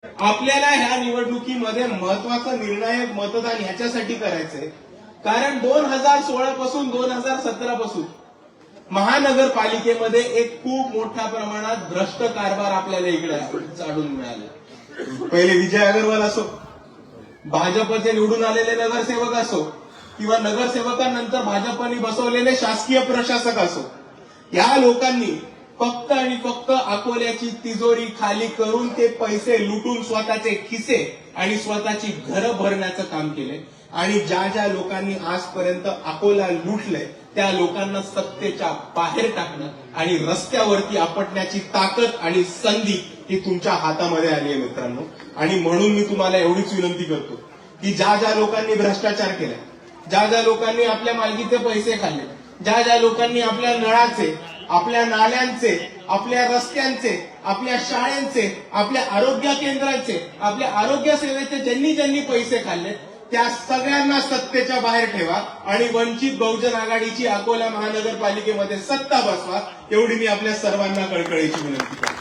आपल्याला ह्या निवडणुकीमध्ये महत्वाचं निर्णायक मतदान ह्याच्यासाठी करायचंय कारण 2016 पासून 2017 पासून महानगरपालिकेमध्ये एक खूप मोठ्या प्रमाणात भ्रष्ट कारभार आपल्याला इकडे आढळून मिळाला। पहिले विजय अग्रवाल असो, भाजपचे निवडून आलेले नगरसेवक असो किंवा नगरसेवकांनंतर भाजपने बसवलेले शासकीय प्रशासक असो, या लोकांनी फक्त आणि फक्त अकोल्याची तिजोरी खाली करून ते पैसे लुटून स्वतःचे खिसे आणि स्वतःची घरं भरण्याचं काम केले। आणि ज्या ज्या लोकांनी आजपर्यंत अकोला लुटलंय त्या लोकांना सत्तेच्या बाहेर टाकणं आणि रस्त्यावरती आपटण्याची ताकद आणि संधी ही तुमच्या हातामध्ये आली आहे मित्रांनो। आणि म्हणून मी तुम्हाला एवढीच विनंती करतो की ज्या ज्या लोकांनी भ्रष्टाचार केलाय, ज्या ज्या लोकांनी आपल्या मालकीचे पैसे खाल्ले, ज्या ज्या लोकांनी आपल्या नळाचे, आपल्या नाल्यांचे, आपल्या रस्त्यांचे, आपल्या शाळांचे, आपल्या आरोग्य केंद्रांचे, आपल्या आरोग्य सेवेचे ज्यांनी ज्यांनी पैसे खाल्ले त्या सगळ्यांना सत्तेच्या बाहेर ठेवा आणि वंचित बहुजन आघाडीची अकोला महानगरपालिकेमध्ये सत्ता बसवा, एवढी मी आपल्या सर्वांना कळकळीची विनंती करतो।